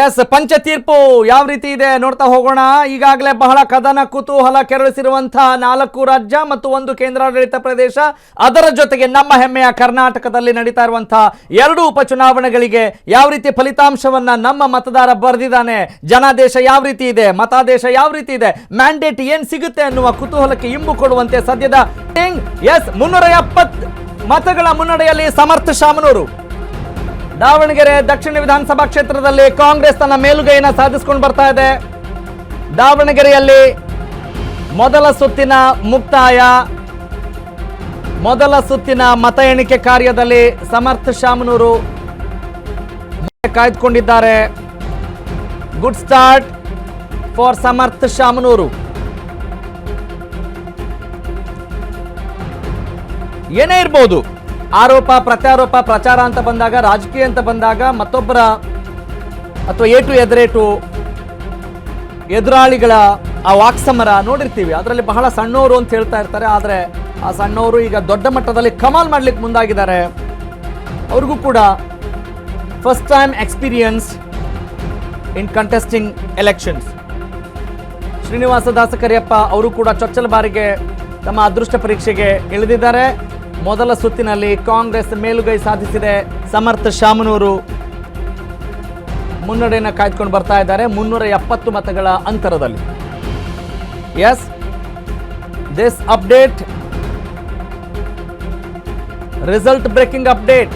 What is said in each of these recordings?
S, ಪಂಚ ತೀರ್ಪು ಯಾವ ರೀತಿ ಇದೆ ನೋಡ್ತಾ ಹೋಗೋಣ. ಈಗಾಗಲೇ ಬಹಳ ಕದನ ಕುತೂಹಲ ಕೆರಳಿಸಿರುವಂತಹ 4 ರಾಜ್ಯ ಮತ್ತು 1 ಕೇಂದ್ರಾಡಳಿತ ಪ್ರದೇಶ, ಅದರ ಜೊತೆಗೆ ನಮ್ಮ ಹೆಮ್ಮೆಯ ಕರ್ನಾಟಕದಲ್ಲಿ ನಡೀತಾ ಇರುವಂತಹ 2 ಉಪಚುನಾವಣೆಗಳಿಗೆ ಯಾವ ರೀತಿ ಫಲಿತಾಂಶವನ್ನ ನಮ್ಮ ಮತದಾರ ಬರೆದಿದ್ದಾನೆ, ಜನಾದೇಶ ಯಾವ ರೀತಿ ಇದೆ, ಮತಾದೇಶ ಯಾವ ರೀತಿ ಇದೆ, ಮ್ಯಾಂಡೇಟ್ ಏನ್ ಸಿಗುತ್ತೆ ಅನ್ನುವ ಕುತೂಹಲಕ್ಕೆ ಇಂಬು ಕೊಡುವಂತೆ ಸದ್ಯದ ಎಸ್ 370 ಮತಗಳ ಮುನ್ನಡೆಯಲ್ಲಿ ಸಮರ್ಥ ಶಾಮನೂರು. ದಾವಣಗೆರೆ ದಕ್ಷಿಣ ವಿಧಾನಸಭಾ ಕ್ಷೇತ್ರದಲ್ಲಿ ಕಾಂಗ್ರೆಸ್ ತನ್ನ ಮೇಲುಗೈಯನ್ನು ಸಾಧಿಸಿಕೊಂಡು ಬರ್ತಾ ಇದೆ. ದಾವಣಗೆರೆಯಲ್ಲಿ ಮೊದಲ ಸುತ್ತಿನ ಮುಕ್ತಾಯ, ಮೊದಲ ಸುತ್ತಿನ ಮತ ಎಣಿಕೆ ಕಾರ್ಯದಲ್ಲಿ ಸಮರ್ಥ ಶಾಮನೂರು ಕಾಯ್ದುಕೊಂಡಿದ್ದಾರೆ. ಗುಡ್ ಸ್ಟಾರ್ಟ್ ಫಾರ್ ಸಮರ್ಥ ಶಾಮನೂರು. ಏನೇ ಇರಬಹುದು, ಆರೋಪ ಪ್ರತ್ಯಾರೋಪ ಪ್ರಚಾರ ಅಂತ ಬಂದಾಗ, ರಾಜಕೀಯ ಅಂತ ಬಂದಾಗ ಮತ್ತೊಬ್ಬರ ಅಥವಾ ಏಟು ಎದುರೇಟು ಎದುರಾಳಿಗಳ ಆ ವಾಕ್ಸಮರ ನೋಡಿರ್ತೀವಿ. ಅದರಲ್ಲಿ ಬಹಳ ಸಣ್ಣವರು ಅಂತ ಹೇಳ್ತಾ ಇರ್ತಾರೆ, ಆದರೆ ಆ ಸಣ್ಣವರು ಈಗ ದೊಡ್ಡ ಮಟ್ಟದಲ್ಲಿ ಕಮಾಲ್ ಮಾಡ್ಲಿಕ್ಕೆ ಮುಂದಾಗಿದ್ದಾರೆ. ಅವ್ರಿಗೂ ಕೂಡ first time experience in contesting elections. Srinivasa Dasakariyappa ಅವರು ಕೂಡ ಚೊಚ್ಚಲ ಬಾರಿಗೆ ತಮ್ಮ ಅದೃಷ್ಟ ಪರೀಕ್ಷೆಗೆ ಇಳಿದಿದ್ದಾರೆ. ಮೊದಲ ಸುತ್ತಿನಲ್ಲಿ ಕಾಂಗ್ರೆಸ್ ಮೇಲುಗೈ ಸಾಧಿಸಿದೆ. ಸಮರ್ಥ ಶಾಮನೂರು ಮುನ್ನಡೆಯನ್ನು ಕಾಯ್ದುಕೊಂಡು ಬರ್ತಾ ಇದ್ದಾರೆ 370 ಮತಗಳ ಅಂತರದಲ್ಲಿ. Yes, this update, result breaking update.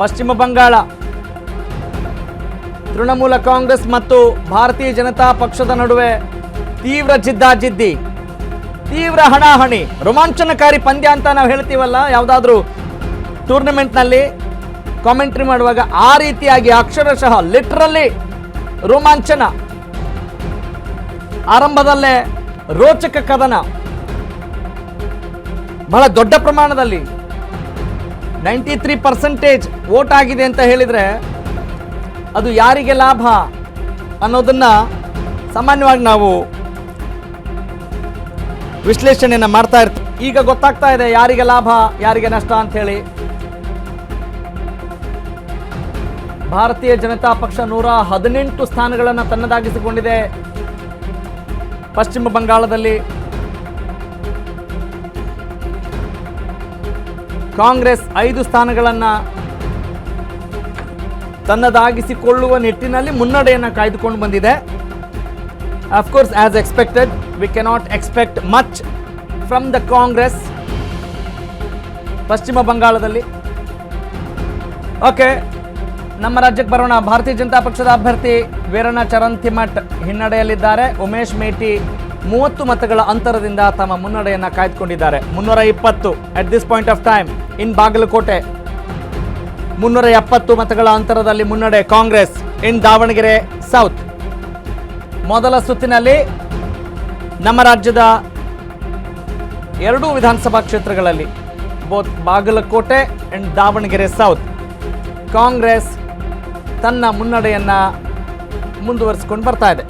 ಪಶ್ಚಿಮ ಬಂಗಾಳ, ತೃಣಮೂಲ ಕಾಂಗ್ರೆಸ್ ಮತ್ತು ಭಾರತೀಯ ಜನತಾ ಪಕ್ಷದ ನಡುವೆ ತೀವ್ರ ಜಿದ್ದಾಜಿದ್ದಿ, ತೀವ್ರ ಹಣಾಹಣಿ, ರೋಮಾಂಚನಕಾರಿ ಪಂದ್ಯ ಅಂತ ನಾವು ಹೇಳ್ತೀವಲ್ಲ ಯಾವುದಾದ್ರೂ ಟೂರ್ನಮೆಂಟ್ನಲ್ಲಿ ಕಾಮೆಂಟ್ರಿ ಮಾಡುವಾಗ, ಆ ರೀತಿಯಾಗಿ ಅಕ್ಷರಶಃ ಲಿಟ್ರಲಿ ರೋಮಾಂಚನ. ಆರಂಭದಲ್ಲೇ ರೋಚಕ ಕದನ, ಬಹಳ ದೊಡ್ಡ ಪ್ರಮಾಣದಲ್ಲಿ 93% ವೋಟ್ ಆಗಿದೆ ಅಂತ ಹೇಳಿದ್ರೆ ಅದು ಯಾರಿಗೆ ಲಾಭ ಅನ್ನೋದನ್ನ ಸಾಮಾನ್ಯವಾಗಿ ನಾವು ವಿಶ್ಲೇಷಣೆಯನ್ನು ಮಾಡ್ತಾ ಇರ್ತೀವಿ. ಈಗ ಗೊತ್ತಾಗ್ತಾ ಇದೆ ಯಾರಿಗೆ ಲಾಭ ಯಾರಿಗೆ ನಷ್ಟ ಅಂತ ಹೇಳಿ. ಭಾರತೀಯ ಜನತಾ ಪಕ್ಷ 118 ಸ್ಥಾನಗಳನ್ನು ತನ್ನದಾಗಿಸಿಕೊಂಡಿದೆ ಪಶ್ಚಿಮ ಬಂಗಾಳದಲ್ಲಿ. ಕಾಂಗ್ರೆಸ್ 5 ಸ್ಥಾನಗಳನ್ನು ತನ್ನದಾಗಿಸಿಕೊಳ್ಳುವ ನಿಟ್ಟಿನಲ್ಲಿ ಮುನ್ನಡೆಯನ್ನು ಕಾಯ್ದುಕೊಂಡು ಬಂದಿದೆ. Of course, as expected, we cannot expect much from the Congress. ಪಶ್ಚಿಮ ಬಂಗಾಳದಲ್ಲಿ ಓಕೆ, ನಮ್ಮ ರಾಜ್ಯಕ್ಕೆ ಬರೋಣ. ಭಾರತೀಯ ಜನತಾ ಪಕ್ಷದ ಅಭ್ಯರ್ಥಿ ವೀರಣ್ಣ ಚರಂತಿಮಠ್ ಹಿನ್ನಡೆಯಲ್ಲಿದ್ದಾರೆ. ಉಮೇಶ್ ಮೇಟಿ 30 ಮತಗಳ ಅಂತರದಿಂದ ತಮ್ಮ ಮುನ್ನಡೆಯನ್ನು ಕಾಯ್ದುಕೊಂಡಿದ್ದಾರೆ. 320 at this point of time in Bagalkot. 370 ಮತಗಳ ಅಂತರದಲ್ಲಿ ಮುನ್ನಡೆ ಕಾಂಗ್ರೆಸ್ ಇನ್ ದಾವಣಗೆರೆ ಸೌತ್. ಮೊದಲ ಸುತ್ತಿನಲ್ಲಿ ನಮ್ಮ ರಾಜ್ಯದ 2 ವಿಧಾನಸಭಾ ಕ್ಷೇತ್ರಗಳಲ್ಲಿ, both Bagalkot and Davanagere south, Congress ತನ್ನ ಮುನ್ನಡೆಯನ್ನು ಮುಂದುವರಿಸಿಕೊಂಡು ಬರ್ತಾ ಇದೆ.